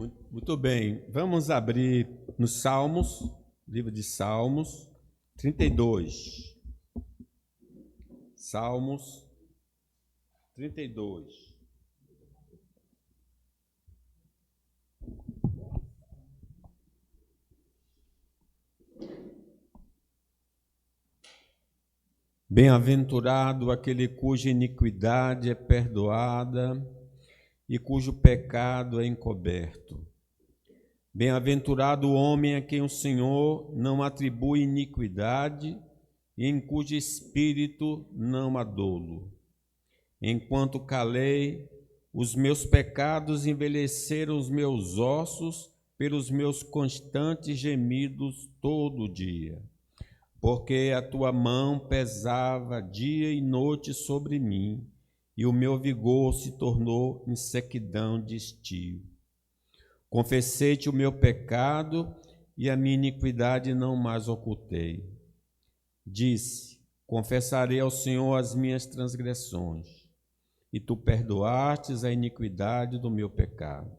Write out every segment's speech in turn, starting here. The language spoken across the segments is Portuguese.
Muito bem, vamos abrir no Salmos, livro de Salmos 32. Salmos 32. Bem-aventurado aquele cuja iniquidade é perdoada e cujo pecado é encoberto. Bem-aventurado o homem a quem o Senhor não atribui iniquidade e em cujo espírito não há dolo. Enquanto calei, os meus pecados envelheceram os meus ossos pelos meus constantes gemidos todo dia. Porque a tua mão pesava dia e noite sobre mim, e o meu vigor se tornou em sequidão de estio. Confessei-te o meu pecado, e a minha iniquidade não mais ocultei. Disse: confessarei ao Senhor as minhas transgressões, e tu perdoastes a iniquidade do meu pecado.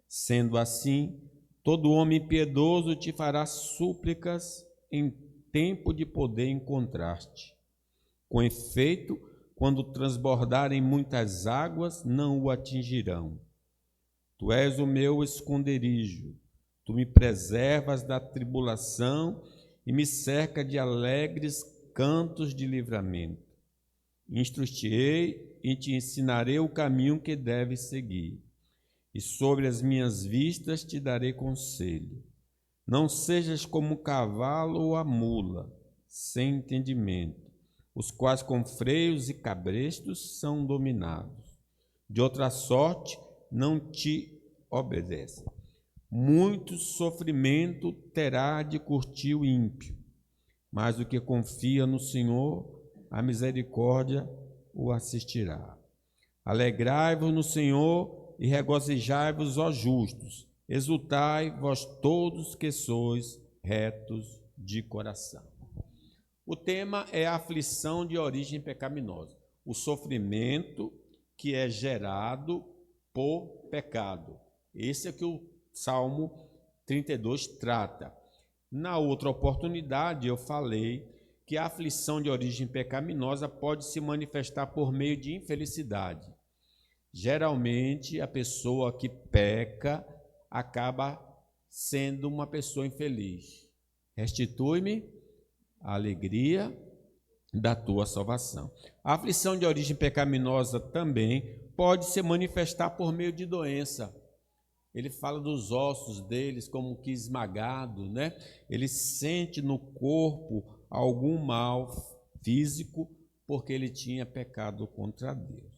Sendo assim, todo homem piedoso te fará súplicas em tempo de poder encontrar-te. Com efeito, quando transbordarem muitas águas, não o atingirão. Tu és o meu esconderijo, tu me preservas da tribulação e me cerca de alegres cantos de livramento. Instruir-te-ei e te ensinarei o caminho que deves seguir, e sobre as minhas vistas te darei conselho. Não sejas como o cavalo ou a mula, sem entendimento, os quais com freios e cabrestos são dominados. De outra sorte, não te obedecem. Muito sofrimento terá de curtir o ímpio, mas o que confia no Senhor, a misericórdia o assistirá. Alegrai-vos no Senhor e regozijai-vos, ó justos. Exultai, vós todos que sois retos de coração. O tema é a aflição de origem pecaminosa, o sofrimento que é gerado por pecado. Esse é que o Salmo 32 trata. Na outra oportunidade, eu falei que a aflição de origem pecaminosa pode se manifestar por meio de infelicidade. Geralmente, a pessoa que peca acaba sendo uma pessoa infeliz. Restitui-me a alegria da tua salvação. A aflição de origem pecaminosa também pode se manifestar por meio de doença. Ele fala dos ossos deles como que esmagado, né? Ele sente no corpo algum mal físico porque ele tinha pecado contra Deus.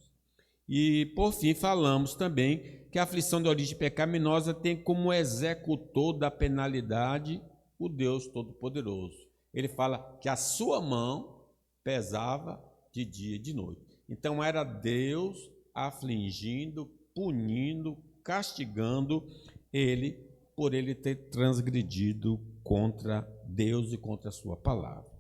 E, por fim, falamos também que a aflição de origem pecaminosa tem como executor da penalidade o Deus Todo-Poderoso. Ele fala que a sua mão pesava de dia e de noite. Então, era Deus afligindo, punindo, castigando ele por ele ter transgredido contra Deus e contra a sua palavra.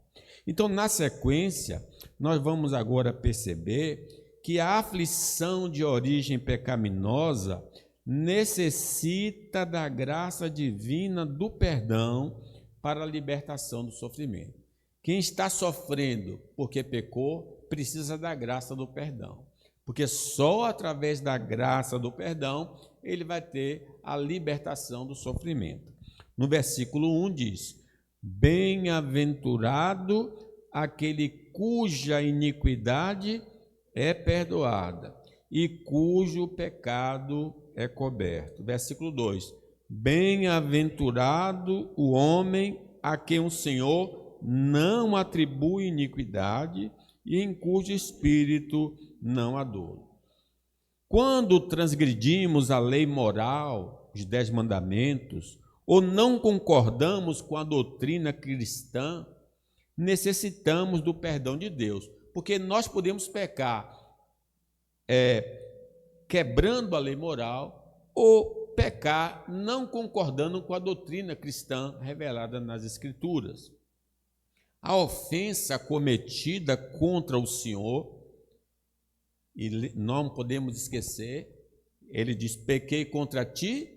Então, na sequência, nós vamos agora perceber que a aflição de origem pecaminosa necessita da graça divina do perdão para a libertação do sofrimento. Quem está sofrendo porque pecou, precisa da graça do perdão, porque só através da graça do perdão ele vai ter a libertação do sofrimento. No versículo 1 diz: bem-aventurado aquele cuja iniquidade é perdoada e cujo pecado é coberto. Versículo 2: bem-aventurado o homem a quem o Senhor não atribui iniquidade e em cujo espírito não há dolo. Quando transgredimos a lei moral, os 10 mandamentos, ou não concordamos com a doutrina cristã, necessitamos do perdão de Deus. Porque nós podemos pecar quebrando a lei moral ou pecar não concordando com a doutrina cristã revelada nas Escrituras. A ofensa cometida contra o Senhor, e não podemos esquecer, ele diz: pequei contra ti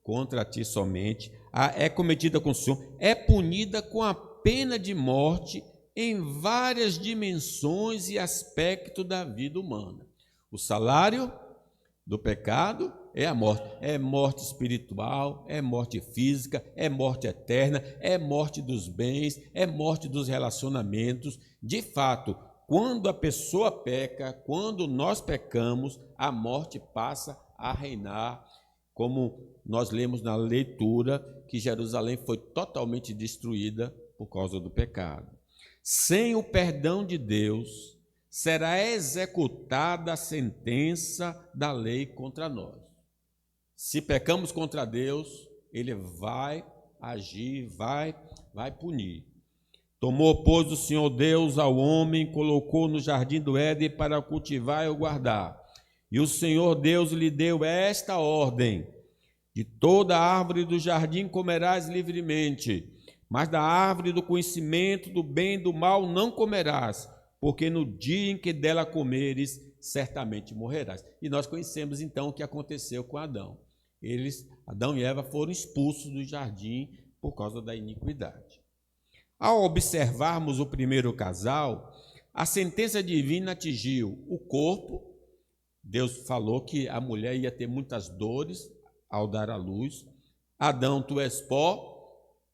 contra ti somente, é cometida com o Senhor, é punida com a pena de morte em várias dimensões e aspectos da vida humana. O salário do pecado é morte espiritual, é morte física, é morte eterna, é morte dos bens, é morte dos relacionamentos. De fato, quando a pessoa peca, quando nós pecamos, a morte passa a reinar, como nós lemos na leitura, que Jerusalém foi totalmente destruída por causa do pecado. Sem o perdão de Deus, será executada a sentença da lei contra nós. Se pecamos contra Deus, ele vai agir, vai punir. Tomou, pois, o Senhor Deus ao homem, colocou no jardim do Éden para cultivar e o guardar. E o Senhor Deus lhe deu esta ordem: de toda árvore do jardim comerás livremente, mas da árvore do conhecimento do bem e do mal não comerás, porque no dia em que dela comeres, certamente morrerás. E nós conhecemos então o que aconteceu com Adão. Adão e Eva foram expulsos do jardim por causa da iniquidade. Ao observarmos o primeiro casal, a sentença divina atingiu o corpo. Deus falou que a mulher ia ter muitas dores ao dar à luz. Adão, tu és pó,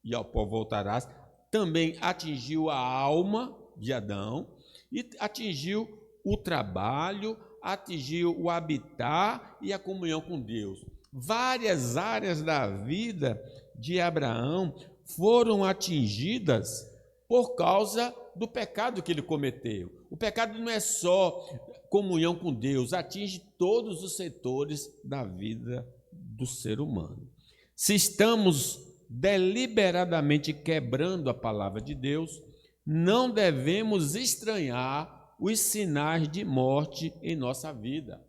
e ao pó voltarás. Também atingiu a alma de Adão, e atingiu o trabalho, atingiu o habitar e a comunhão com Deus. Várias áreas da vida de Abraão foram atingidas por causa do pecado que ele cometeu. O pecado não é só comunhão com Deus, atinge todos os setores da vida do ser humano. Se estamos deliberadamente quebrando a palavra de Deus, não devemos estranhar os sinais de morte em nossa vida.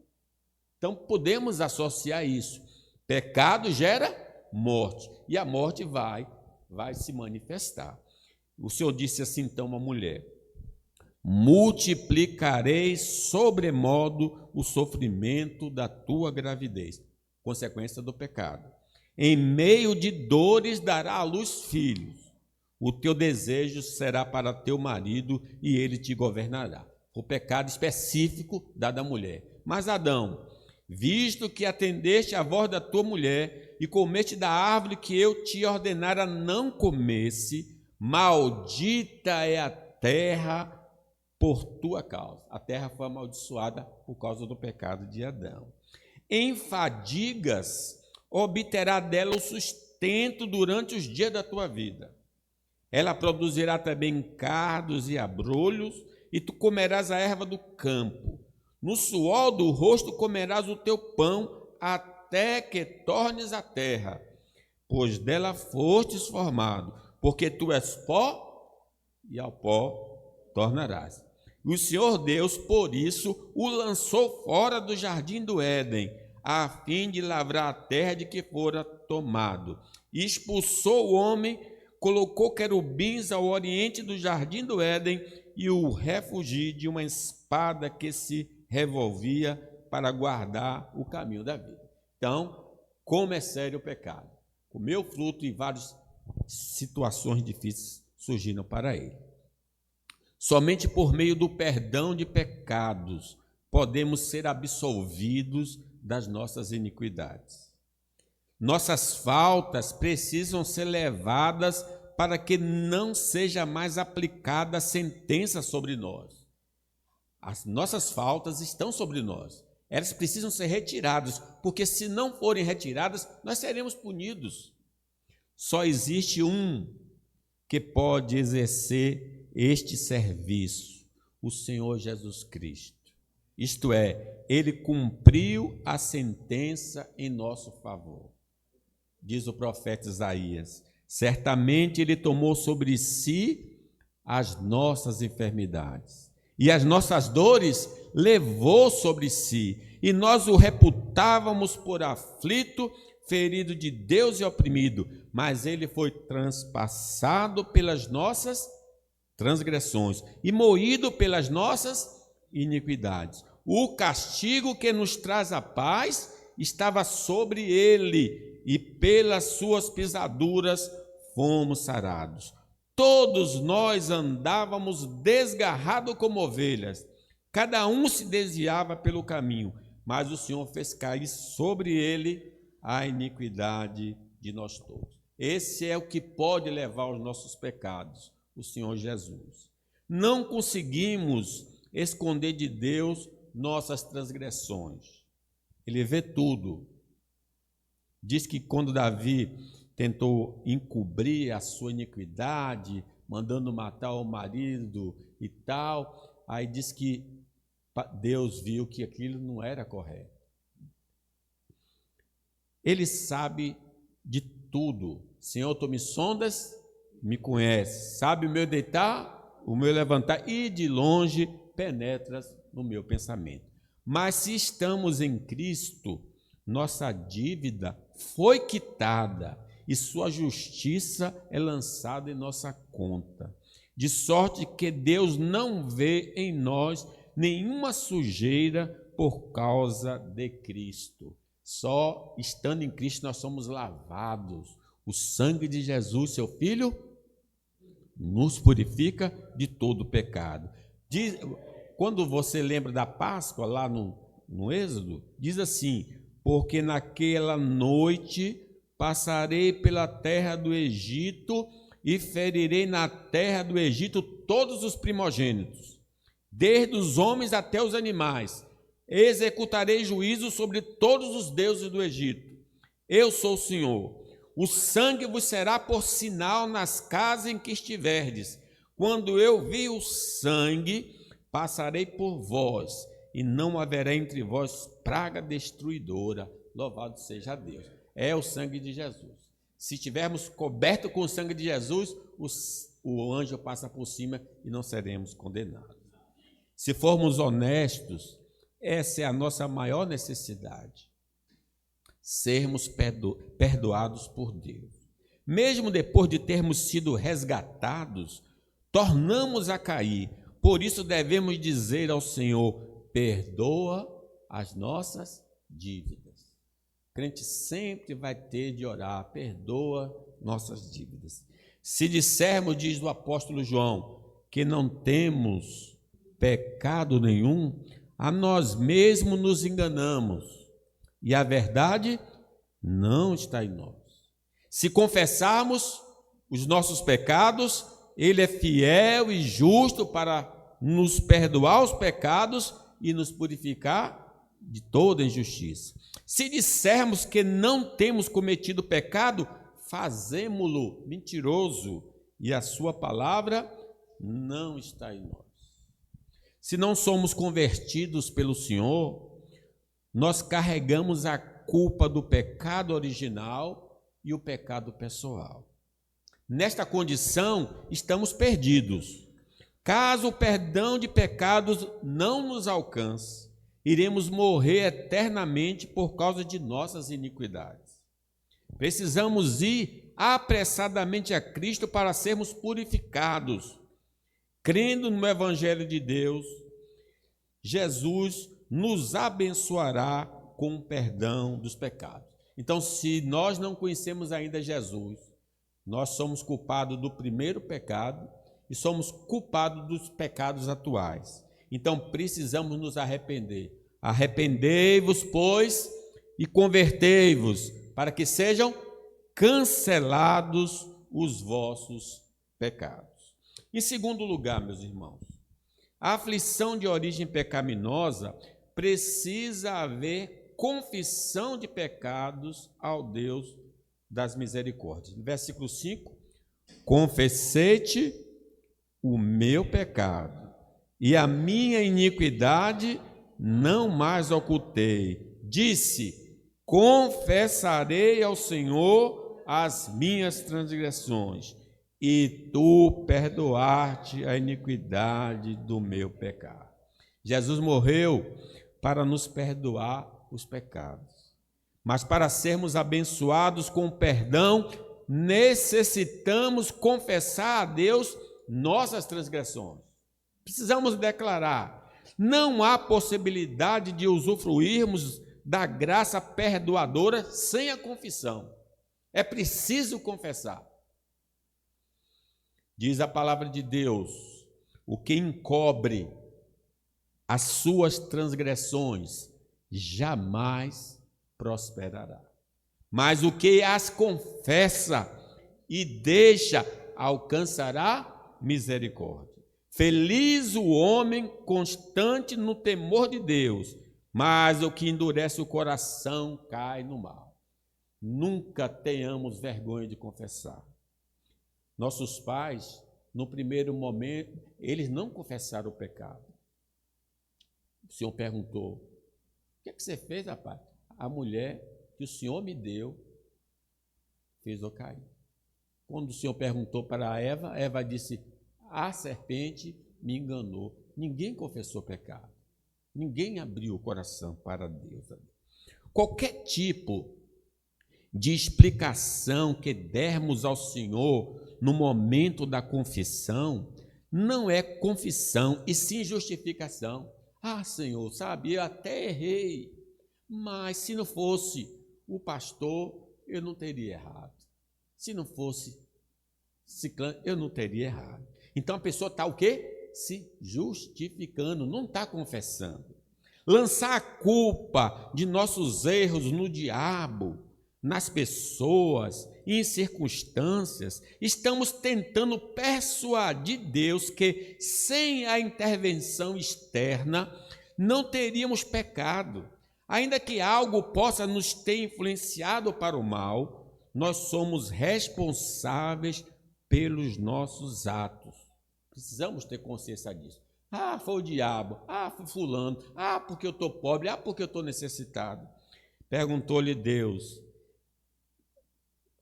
Então, podemos associar isso. Pecado gera morte, e a morte vai se manifestar. O Senhor disse assim então à mulher: multiplicarei sobremodo o sofrimento da tua gravidez, consequência do pecado. Em meio de dores dará à luz filhos. O teu desejo será para teu marido e ele te governará. O pecado específico dado à mulher. Mas Adão, visto que atendeste à voz da tua mulher e comeste da árvore que eu te ordenara não comesse, maldita é a terra por tua causa. A terra foi amaldiçoada por causa do pecado de Adão. Em fadigas obterá dela o sustento durante os dias da tua vida. Ela produzirá também cardos e abrolhos, e tu comerás a erva do campo. No suor do rosto comerás o teu pão, até que tornes a terra, pois dela fostes formado, porque tu és pó, e ao pó tornarás. O Senhor Deus, por isso, o lançou fora do jardim do Éden, a fim de lavrar a terra de que fora tomado. E expulsou o homem, colocou querubins ao oriente do jardim do Éden e o refugiou de uma espada que se revolvia para guardar o caminho da vida. Então, como é sério o pecado. Comeu fruto e várias situações difíceis surgiram para ele. Somente por meio do perdão de pecados podemos ser absolvidos das nossas iniquidades. Nossas faltas precisam ser levadas para que não seja mais aplicada a sentença sobre nós. As nossas faltas estão sobre nós. Elas precisam ser retiradas, porque se não forem retiradas, nós seremos punidos. Só existe um que pode exercer este serviço, o Senhor Jesus Cristo. Isto é, ele cumpriu a sentença em nosso favor. Diz o profeta Isaías: certamente ele tomou sobre si as nossas enfermidades, e as nossas dores levou sobre si, e nós o reputávamos por aflito, ferido de Deus e oprimido, mas ele foi transpassado pelas nossas transgressões e moído pelas nossas iniquidades. O castigo que nos traz a paz estava sobre ele, e pelas suas pisaduras fomos sarados. Todos nós andávamos desgarrados como ovelhas, cada um se desviava pelo caminho, mas o Senhor fez cair sobre ele a iniquidade de nós todos. Esse é o que pode levar os nossos pecados, o Senhor Jesus. Não conseguimos esconder de Deus nossas transgressões. Ele vê tudo. Diz que quando Davi tentou encobrir a sua iniquidade, mandando matar o marido e tal, aí diz que Deus viu que aquilo não era correto. Ele sabe de tudo. Senhor, tu me sondas, me conheces, sabe o meu deitar, o meu levantar, e de longe penetras no meu pensamento. Mas se estamos em Cristo, nossa dívida foi quitada e sua justiça é lançada em nossa conta, de sorte que Deus não vê em nós nenhuma sujeira por causa de Cristo. Só estando em Cristo nós somos lavados. O sangue de Jesus, seu Filho, nos purifica de todo pecado. Quando você lembra da Páscoa, lá no Êxodo, diz assim: porque naquela noite passarei pela terra do Egito e ferirei na terra do Egito todos os primogênitos, desde os homens até os animais. Executarei juízo sobre todos os deuses do Egito. Eu sou o Senhor. O sangue vos será por sinal nas casas em que estiverdes. Quando eu vi o sangue, passarei por vós, e não haverá entre vós praga destruidora. Louvado seja Deus. É o sangue de Jesus. Se estivermos cobertos com o sangue de Jesus, o anjo passa por cima e não seremos condenados. Se formos honestos, essa é a nossa maior necessidade. Sermos perdoados por Deus. Mesmo depois de termos sido resgatados, tornamos a cair. Por isso devemos dizer ao Senhor: perdoa as nossas dívidas. O crente sempre vai ter de orar: perdoa nossas dívidas. Se dissermos, diz o apóstolo João, que não temos pecado nenhum, a nós mesmos nos enganamos e a verdade não está em nós. Se confessarmos os nossos pecados, Ele é fiel e justo para nos perdoar os pecados e nos purificar de toda injustiça. Se dissermos que não temos cometido pecado, fazemo-lo mentiroso e a sua palavra não está em nós. Se não somos convertidos pelo Senhor, nós carregamos a culpa do pecado original e o pecado pessoal. Nesta condição, estamos perdidos. Caso o perdão de pecados não nos alcance, iremos morrer eternamente por causa de nossas iniquidades. Precisamos ir apressadamente a Cristo para sermos purificados. Crendo no Evangelho de Deus, Jesus nos abençoará com o perdão dos pecados. Então, se nós não conhecemos ainda Jesus, nós somos culpados do primeiro pecado e somos culpados dos pecados atuais. Então, precisamos nos arrepender. Arrependei-vos, pois, e convertei-vos, para que sejam cancelados os vossos pecados. Em segundo lugar, meus irmãos, a aflição de origem pecaminosa precisa haver confissão de pecados ao Deus das misericórdias. No versículo 5, confessei-te o meu pecado e a minha iniquidade não mais ocultei. Disse: confessarei ao Senhor as minhas transgressões, e tu perdoaste a iniquidade do meu pecado. Jesus morreu para nos perdoar os pecados. Mas para sermos abençoados com o perdão, necessitamos confessar a Deus nossas transgressões. Precisamos declarar: não há possibilidade de usufruirmos da graça perdoadora sem a confissão. É preciso confessar. Diz a palavra de Deus: o que encobre as suas transgressões jamais prosperará. Mas o que as confessa e deixa alcançará misericórdia. Feliz o homem constante no temor de Deus, mas o que endurece o coração cai no mal. Nunca tenhamos vergonha de confessar. Nossos pais, no primeiro momento, eles não confessaram o pecado. O Senhor perguntou: o que você fez, rapaz? A mulher que o Senhor me deu fez eu cair. Quando o Senhor perguntou para Eva, Eva disse: a serpente me enganou. Ninguém confessou pecado. Ninguém abriu o coração para Deus. Qualquer tipo de explicação que dermos ao Senhor no momento da confissão não é confissão, e sim justificação. Ah, Senhor, sabe, eu até errei, mas se não fosse o pastor, eu não teria errado. Se não fosse ciclano, eu não teria errado. Então a pessoa está o quê? Se justificando, não está confessando. Lançar a culpa de nossos erros no diabo, nas pessoas e em circunstâncias, estamos tentando persuadir Deus que sem a intervenção externa não teríamos pecado. Ainda que algo possa nos ter influenciado para o mal, nós somos responsáveis pelos nossos atos. Precisamos ter consciência disso. Ah, foi o diabo. Ah, foi fulano. Ah, porque eu estou pobre. Ah, porque eu estou necessitado. Perguntou-lhe Deus,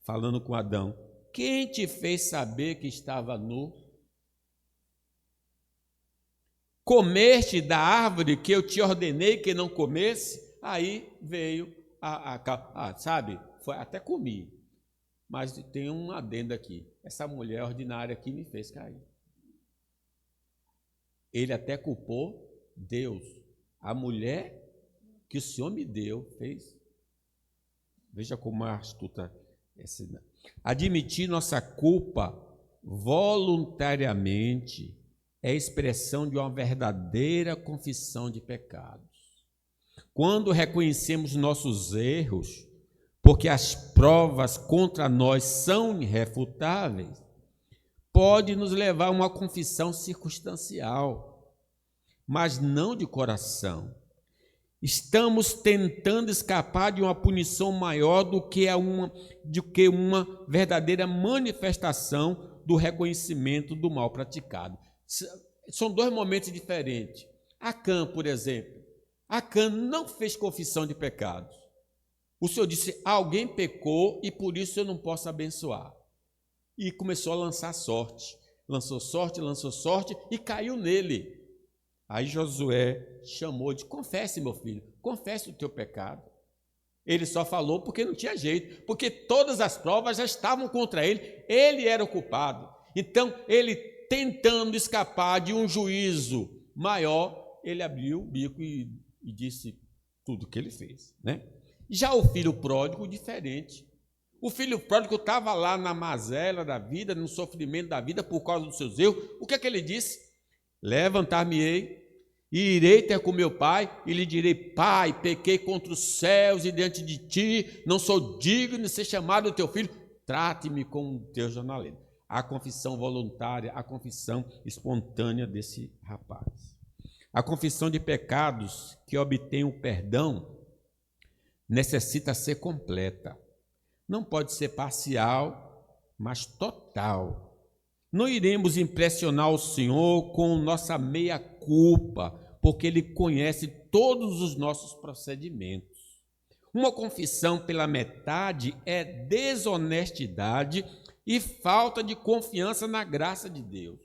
falando com Adão: quem te fez saber que estava nu? Comeste da árvore que eu te ordenei que não comesse? Aí veio sabe, foi, até comi, mas tem um adendo aqui: essa mulher ordinária aqui me fez cair. Ele até culpou Deus. A mulher que o Senhor me deu fez. Veja como é astuta. Admitir nossa culpa voluntariamente é expressão de uma verdadeira confissão de pecados. Quando reconhecemos nossos erros, porque as provas contra nós são irrefutáveis, pode nos levar a uma confissão circunstancial, mas não de coração. Estamos tentando escapar de uma punição maior do que uma verdadeira manifestação do reconhecimento do mal praticado. São dois momentos diferentes. Acã, por exemplo, Acã não fez confissão de pecados. O Senhor disse: alguém pecou e por isso eu não posso abençoar. E começou a lançar sorte. Lançou sorte e caiu nele. Aí Josué chamou de: confesse, meu filho, confesse o teu pecado. Ele só falou porque não tinha jeito, porque todas as provas já estavam contra ele, ele era o culpado. Então, ele tentando escapar de um juízo maior, ele abriu o bico e disse tudo o que ele fez, né? Já o filho pródigo, diferente. O filho pródigo estava lá na mazela da vida, no sofrimento da vida por causa dos seus erros. O que é que ele disse? Levantar-me-ei e irei ter com meu pai e lhe direi: pai, pequei contra os céus e diante de ti, não sou digno de ser chamado teu filho, trate-me como teu jornaleiro. A confissão voluntária, a confissão espontânea desse rapaz. A confissão de pecados que obtém o perdão necessita ser completa. Não pode ser parcial, mas total. Não iremos impressionar o Senhor com nossa meia-culpa, porque Ele conhece todos os nossos procedimentos. Uma confissão pela metade é desonestidade e falta de confiança na graça de Deus.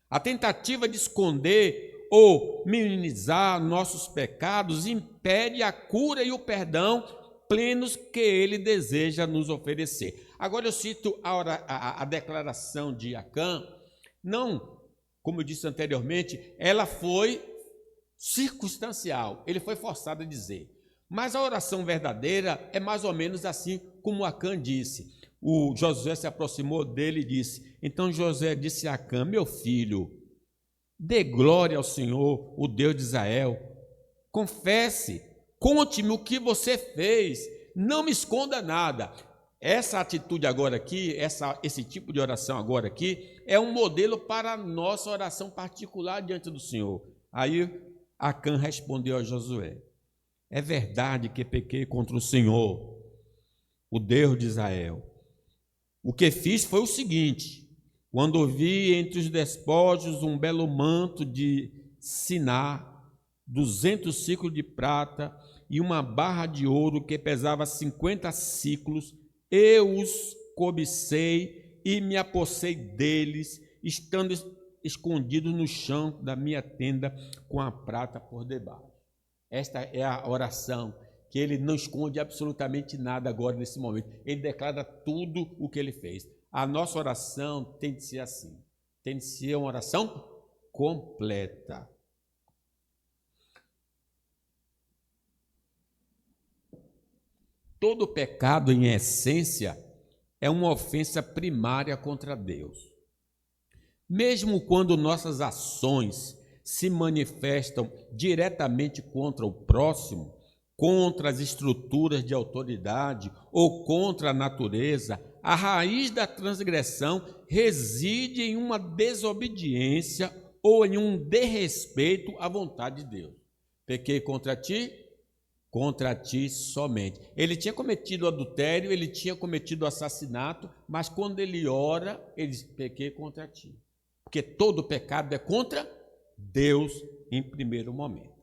A tentativa de esconder ou minimizar nossos pecados impede a cura e o perdão plenos que Ele deseja nos oferecer. Agora eu cito a declaração de Acã. Não, como eu disse anteriormente, ela foi circunstancial, ele foi forçado a dizer. Mas a oração verdadeira é mais ou menos assim como Acã disse. O Josué se aproximou dele e disse, então Josué disse a Acã, meu filho, dê glória ao Senhor, o Deus de Israel, confesse, conte-me o que você fez, não me esconda nada. Essa atitude agora aqui, esse tipo de oração agora aqui, é um modelo para a nossa oração particular diante do Senhor. Aí Acã respondeu a Josué, é verdade que pequei contra o Senhor, o Deus de Israel. O que fiz foi o seguinte, quando vi entre os despojos um belo manto de Siná, 200 ciclos de prata e uma barra de ouro que pesava 50 ciclos, eu os cobicei e me apossei deles, estando escondidos no chão da minha tenda com a prata por debaixo. Esta é a oração, que ele não esconde absolutamente nada agora nesse momento. Ele declara tudo o que ele fez. A nossa oração tem de ser assim. Tem de ser uma oração completa. Todo pecado, em essência, é uma ofensa primária contra Deus. Mesmo quando nossas ações se manifestam diretamente contra o próximo, contra as estruturas de autoridade ou contra a natureza, a raiz da transgressão reside em uma desobediência ou em um desrespeito à vontade de Deus. Pequei contra ti somente. Ele tinha cometido adultério, ele tinha cometido assassinato, mas quando ele ora, ele diz, pequei contra ti. Porque todo pecado é contra Deus em primeiro momento.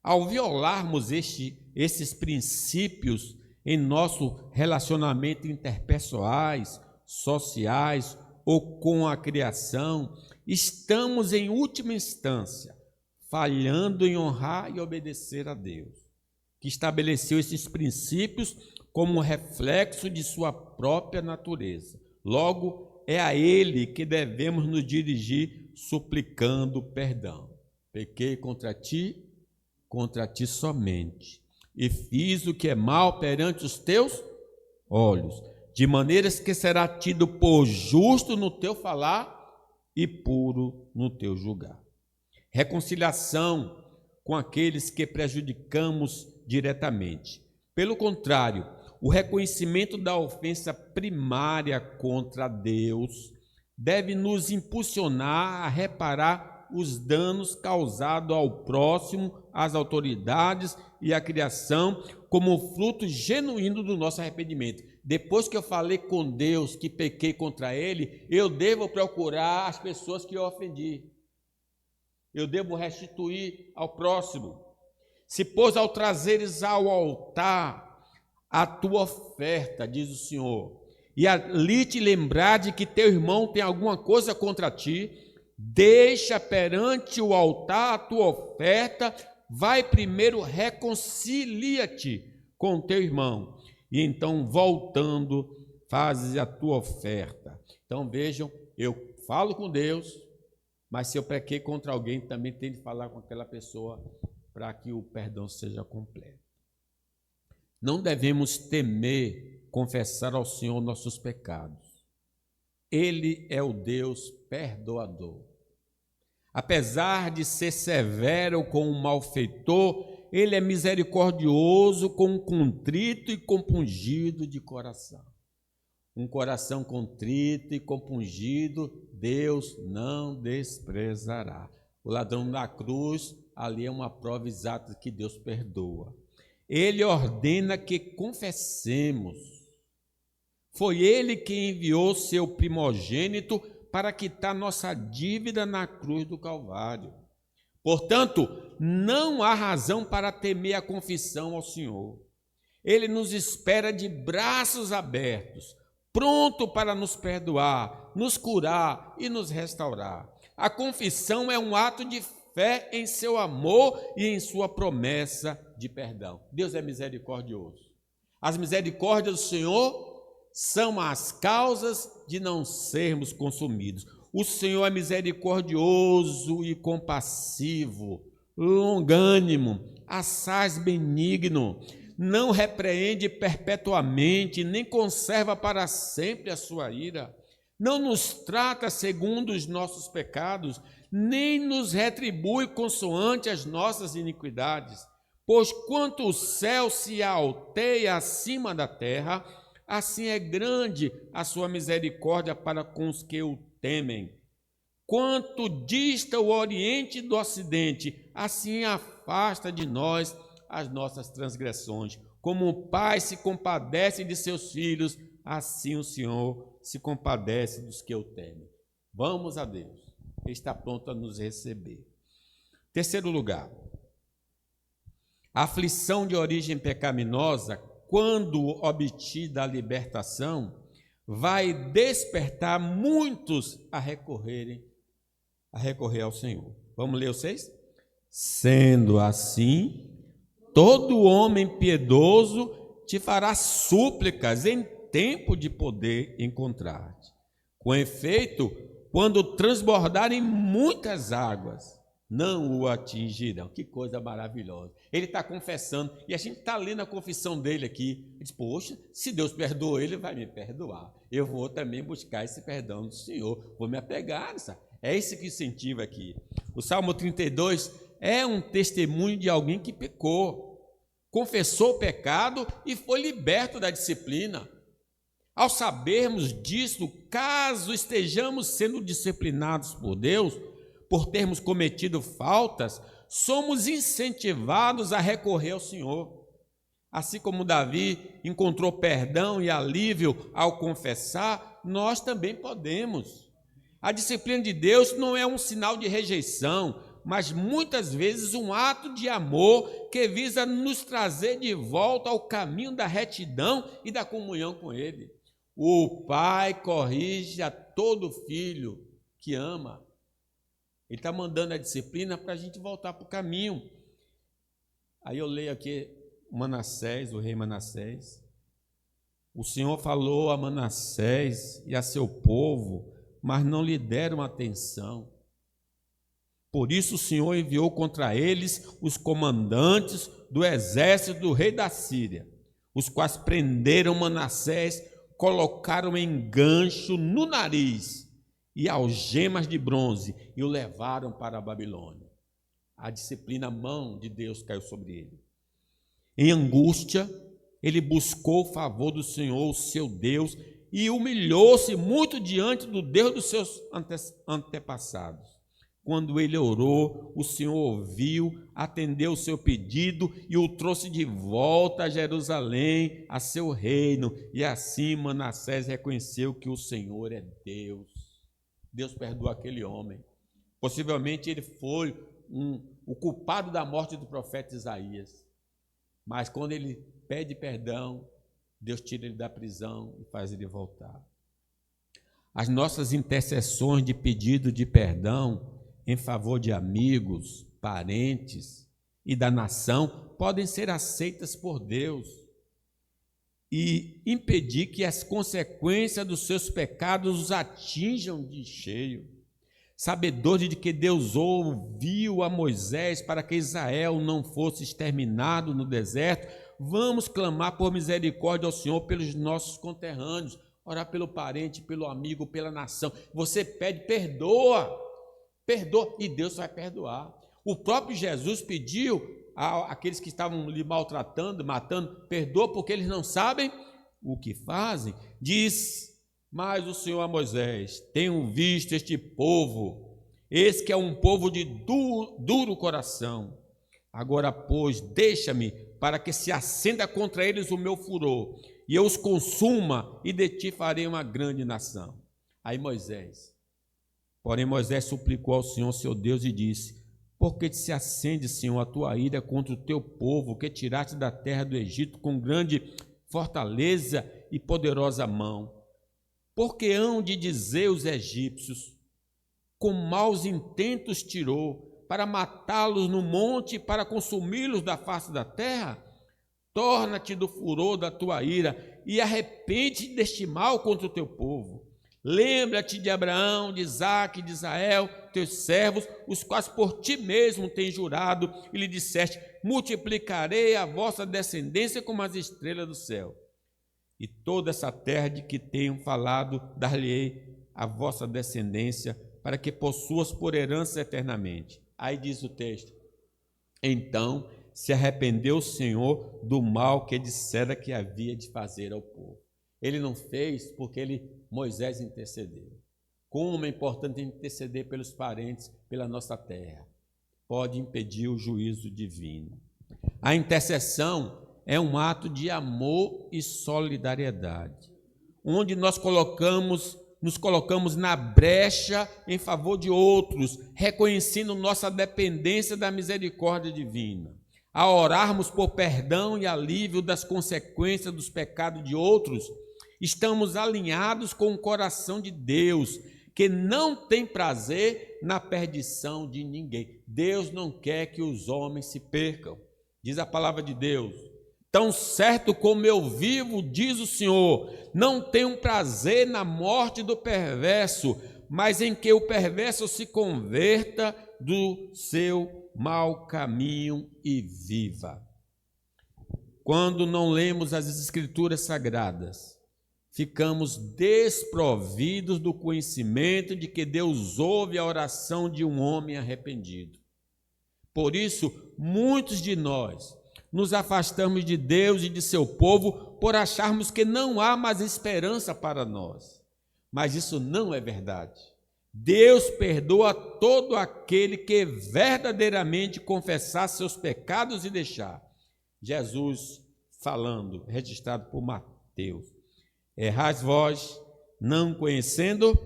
Ao violarmos esses princípios em nosso relacionamento interpessoais, sociais ou com a criação, estamos em última instância falhando em honrar e obedecer a Deus, que estabeleceu esses princípios como reflexo de sua própria natureza. Logo, é a Ele que devemos nos dirigir suplicando perdão. Pequei contra ti somente, e fiz o que é mal perante os teus olhos, de maneiras que será tido por justo no teu falar e puro no teu julgar. Reconciliação com aqueles que prejudicamos diretamente. Pelo contrário, o reconhecimento da ofensa primária contra Deus deve nos impulsionar a reparar os danos causados ao próximo, às autoridades e à criação, como fruto genuíno do nosso arrependimento. Depois que eu falei com Deus que pequei contra Ele, eu devo procurar as pessoas que eu ofendi. Eu devo restituir ao próximo. Se, pois, ao trazeres ao altar a tua oferta, diz o Senhor, e ali te lembrar de que teu irmão tem alguma coisa contra ti, deixa perante o altar a tua oferta, vai primeiro, reconcilia-te com teu irmão, e então, voltando, fazes a tua oferta. Então, vejam, eu falo com Deus, mas se eu pequei contra alguém, também tenho de falar com aquela pessoa para que o perdão seja completo. Não devemos temer confessar ao Senhor nossos pecados. Ele é o Deus perdoador. Apesar de ser severo com o malfeitor, Ele é misericordioso com o contrito e compungido de coração. Um coração contrito e compungido, Deus não desprezará. O ladrão da cruz, ali é uma prova exata que Deus perdoa. Ele ordena que confessemos. Foi Ele que enviou seu primogênito para quitar nossa dívida na cruz do Calvário. Portanto, não há razão para temer a confissão ao Senhor. Ele nos espera de braços abertos, pronto para nos perdoar, nos curar e nos restaurar. A confissão é um ato de fé em seu amor e em sua promessa de perdão. Deus é misericordioso. As misericórdias do Senhor são as causas de não sermos consumidos. O Senhor é misericordioso e compassivo, longânimo, assaz benigno. não repreende perpetuamente, nem conserva para sempre a sua ira. Não nos trata segundo os nossos pecados, nem nos retribui consoante as nossas iniquidades. Pois quanto o céu se alteia acima da terra, assim é grande a sua misericórdia para com os que o temem. Quanto dista o oriente do ocidente, assim afasta de nós as nossas transgressões. Como o pai se compadece de seus filhos, assim o Senhor se compadece dos que o temem. Vamos a Deus, Ele está pronto a nos receber. Terceiro lugar, a aflição de origem pecaminosa, quando obtida a libertação, vai despertar muitos a recorrer ao Senhor. Vamos ler o 6? Sendo assim, todo homem piedoso te fará súplicas em tempo de poder encontrar-te. Com efeito, quando transbordarem muitas águas, não o atingirão. Que coisa maravilhosa. Ele está confessando, e a gente está lendo a confissão dele aqui. Ele diz, poxa, se Deus perdoou, Ele vai me perdoar. Eu vou também buscar esse perdão do Senhor. Vou me apegar nessa. É esse que incentiva aqui. O Salmo 32 é um testemunho de alguém que pecou, confessou o pecado e foi liberto da disciplina. Ao sabermos disso, caso estejamos sendo disciplinados por Deus, por termos cometido faltas, somos incentivados a recorrer ao Senhor. Assim como Davi encontrou perdão e alívio ao confessar, nós também podemos. A disciplina de Deus não é um sinal de rejeição, mas muitas vezes um ato de amor que visa nos trazer de volta ao caminho da retidão e da comunhão com Ele. O Pai corrige a todo filho que ama. Ele está mandando a disciplina para a gente voltar para o caminho. Aí eu leio aqui Manassés, o rei Manassés. O Senhor falou a Manassés e a seu povo, mas não lhe deram atenção. Por isso o Senhor enviou contra eles os comandantes do exército do rei da Síria, os quais prenderam Manassés, colocaram em gancho no nariz e algemas de bronze e o levaram para a Babilônia. A disciplina, a mão de Deus caiu sobre ele. Em angústia, ele buscou o favor do Senhor, o seu Deus, e humilhou-se muito diante do Deus dos seus antepassados. Quando ele orou, o Senhor ouviu, atendeu o seu pedido e o trouxe de volta a Jerusalém, a seu reino. E assim Manassés reconheceu que o Senhor é Deus. Deus perdoa aquele homem. Possivelmente ele foi o culpado da morte do profeta Isaías. Mas quando ele pede perdão, Deus tira ele da prisão e faz ele voltar. As nossas intercessões de pedido de perdão em favor de amigos, parentes e da nação podem ser aceitas por Deus e impedir que as consequências dos seus pecados os atinjam de cheio. Sabedores de que Deus ouviu a Moisés para que Israel não fosse exterminado no deserto, vamos clamar por misericórdia ao Senhor pelos nossos conterrâneos, orar pelo parente, pelo amigo, pela nação. Você pede, perdoa, e Deus vai perdoar. O próprio Jesus pediu àqueles que estavam lhe maltratando, matando, perdoa porque eles não sabem o que fazem. Diz mais o Senhor a Moisés: tenho visto este povo, esse que é um povo de duro coração. Agora, pois, deixa-me para que se acenda contra eles o meu furor, e eu os consuma, e de ti farei uma grande nação. Porém Moisés suplicou ao Senhor, seu Deus, e disse: por que se acende, Senhor, a tua ira contra o teu povo, que tiraste da terra do Egito com grande fortaleza e poderosa mão? Porque hão de dizer os egípcios: com maus intentos tirou, para matá-los no monte e para consumi-los da face da terra? Torna-te do furor da tua ira e arrepende deste mal contra o teu povo. Lembra-te de Abraão, de Isaque, de Israel, teus servos, os quais por ti mesmo tens jurado, e lhe disseste: multiplicarei a vossa descendência como as estrelas do céu. E toda essa terra de que tenho falado, dar-lhe-ei a vossa descendência, para que possuas por herança eternamente. Aí diz o texto: então se arrependeu o Senhor do mal que dissera que havia de fazer ao povo. Ele não fez porque Moisés intercedeu. Como é importante interceder pelos parentes, pela nossa terra. Pode impedir o juízo divino. A intercessão é um ato de amor e solidariedade, onde nos colocamos na brecha em favor de outros, reconhecendo nossa dependência da misericórdia divina. Ao orarmos por perdão e alívio das consequências dos pecados de outros, estamos alinhados com o coração de Deus, que não tem prazer na perdição de ninguém. Deus não quer que os homens se percam. Diz a palavra de Deus: tão certo como eu vivo, diz o Senhor, não tenho prazer na morte do perverso, mas em que o perverso se converta do seu mau caminho e viva. Quando não lemos as Escrituras Sagradas, ficamos desprovidos do conhecimento de que Deus ouve a oração de um homem arrependido. Por isso, muitos de nós nos afastamos de Deus e de seu povo por acharmos que não há mais esperança para nós. Mas isso não é verdade. Deus perdoa todo aquele que verdadeiramente confessar seus pecados e deixar. Jesus falando, registrado por Mateus: errais vós, não conhecendo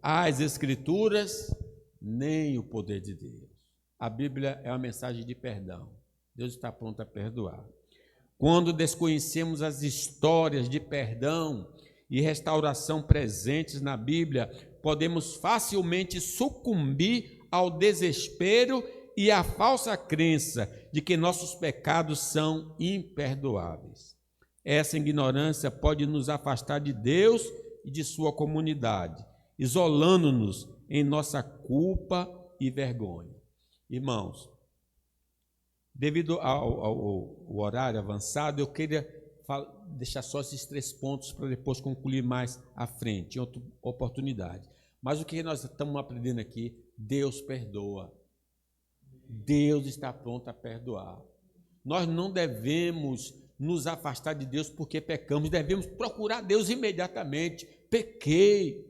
as Escrituras, nem o poder de Deus. A Bíblia é uma mensagem de perdão. Deus está pronto a perdoar. Quando desconhecemos as histórias de perdão e restauração presentes na Bíblia, podemos facilmente sucumbir ao desespero e à falsa crença de que nossos pecados são imperdoáveis. Essa ignorância pode nos afastar de Deus e de sua comunidade, isolando-nos em nossa culpa e vergonha. Irmãos, devido ao horário avançado, eu queria deixar só esses 3 pontos para depois concluir mais à frente, em outra oportunidade. Mas o que nós estamos aprendendo aqui? Deus perdoa. Deus está pronto a perdoar. Nós não devemos nos afastar de Deus porque pecamos, devemos procurar Deus imediatamente. Pequei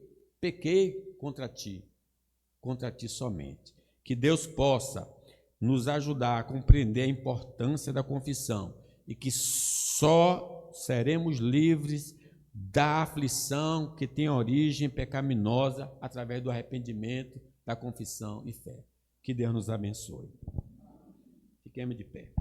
contra ti somente. Que Deus possa nos ajudar a compreender a importância da confissão e que só seremos livres da aflição que tem origem pecaminosa através do arrependimento, da confissão e fé. Que Deus nos abençoe. Fiquemos de pé.